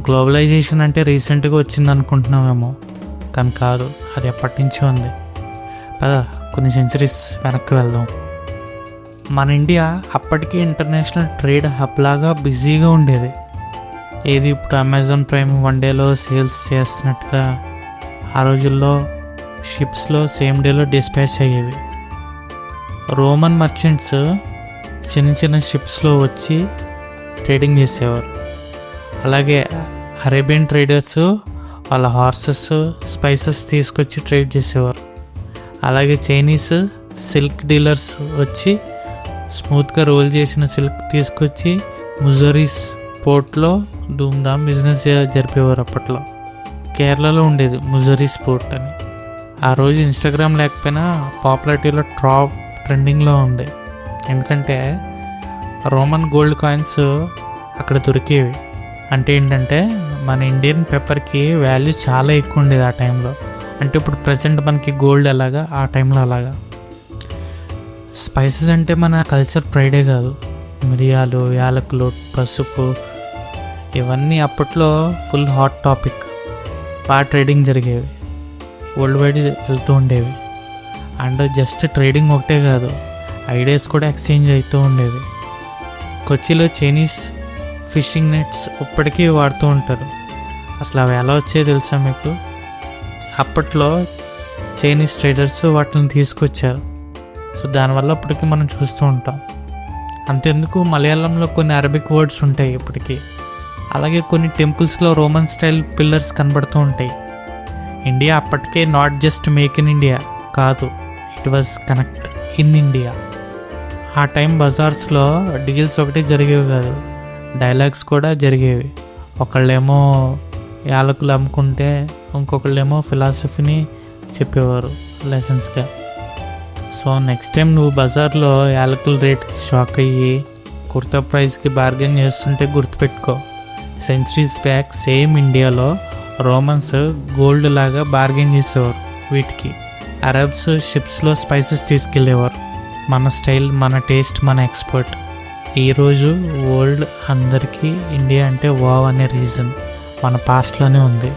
Globalisation అంటే రీసెంట్గా వచ్చింది అనుకుంటున్నామేమో, కానీ కాదు, అది ఎప్పటి నుంచో ఉంది. పదా కొన్ని సెంచరీస్ వెనక్కి వెళ్దాం. మన ఇండియా అప్పటికే ఇంటర్నేషనల్ ట్రేడ్ హబ్ లాగా బిజీగా ఉండేది. ఏది ఇప్పుడు అమెజాన్ ప్రైమ్ వన్ డేలో సేల్స్ చేస్తున్నట్టుగా ఆ రోజుల్లో షిప్స్లో సేమ్ డేలో డిస్పాచ్ అయ్యేవి. రోమన్ మర్చెంట్స్ చిన్న చిన్న షిప్స్లో వచ్చి ట్రేడింగ్ చేసేవారు. అలాగే అరేబియన్ ట్రేడర్స్ వాళ్ళ హార్సెస్, స్పైసెస్ తీసుకొచ్చి ట్రేడ్ చేసేవారు. అలాగే చైనీస్ సిల్క్ డీలర్స్ వచ్చి స్మూత్గా రోల్ చేసిన సిల్క్ తీసుకొచ్చి ముజరీస్ పోర్ట్లో ధూమ్ధామ్ బిజినెస్ జరిపేవారు. అప్పట్లో కేరళలో ఉండేది ముజరీస్ పోర్ట్ అని. ఆ రోజు ఇన్స్టాగ్రామ్ లేకపోయినా పాపులారిటీలో టాప్ ట్రెండింగ్లో ఉంది. ఎందుకంటే రోమన్ గోల్డ్ కాయిన్స్ అక్కడ దొరికేవి. అంటే ఏంటంటే మన ఇండియన్ పేపర్కి వాల్యూ చాలా ఎక్కువ ఉండేది ఆ టైంలో. అంటే ఇప్పుడు ప్రజెంట్ మనకి గోల్డ్ ఎలాగా, ఆ టైంలో అలాగా. స్పైసెస్ అంటే మన కల్చర్ ప్రైడే కాదు. మిరియాలు, యాలకులు, పసుపు ఇవన్నీ అప్పట్లో ఫుల్ హాట్ టాపిక్. బాగా ట్రేడింగ్ జరిగేవి, వరల్డ్ వైడ్ వెళ్తూ ఉండేవి. అండ్ జస్ట్ ట్రేడింగ్ ఒకటే కాదు, ఐడియాస్ కూడా ఎక్స్చేంజ్ అవుతూ ఉండేవి. కొచ్చిలో చైనీస్ ఫిషింగ్ నెట్స్ ఇప్పటికీ వాడుతూ ఉంటారు. అసలు అవి ఎలా వచ్చాయో తెలుసా మీకు? అప్పట్లో చైనీస్ ట్రేడర్స్ వాటిని తీసుకొచ్చారు. సో దానివల్ల ఇప్పటికీ మనం చూస్తూ ఉంటాం. అంతెందుకు, మలయాళంలో కొన్ని అరబిక్ వర్డ్స్ ఉంటాయి ఇప్పటికీ. అలాగే కొన్ని టెంపుల్స్లో రోమన్ స్టైల్ పిల్లర్స్ కనబడుతూ ఉంటాయి. ఇండియా అప్పటికే not just make in India కాదు, it was connect in India. ఆ టైం బజార్స్లో డీల్స్ ఒకటి జరిగేవి కాదు, డైలాగ్స్ కూడా జరిగేవి. ఒకళ్ళేమో యాలకులు అమ్ముకుంటే ఇంకొకళ్ళేమో ఫిలాసఫీని చెప్పేవారు లెసన్స్గా. సో నెక్స్ట్ టైం నువ్వు బజార్లో యాలకుల రేట్కి షాక్ అయ్యి కుర్తా ప్రైస్కి బార్గెన్ చేస్తుంటే గుర్తుపెట్టుకో, సెంచరీస్ బ్యాక్ సేమ్ ఇండియాలో రోమన్స్ గోల్డ్ లాగా బార్గెన్ చేసేవారు వీటికి. అరబ్స్ షిప్స్లో స్పైసెస్ తీసుకెళ్ళేవారు. మన స్టైల్, మన టేస్ట్, మన ఎక్స్పర్ట్. ఈరోజు వరల్డ్ అందరికీ ఇండియా అంటే వావ్ అనే రీజన్ మన పాస్ట్లోనే ఉంది.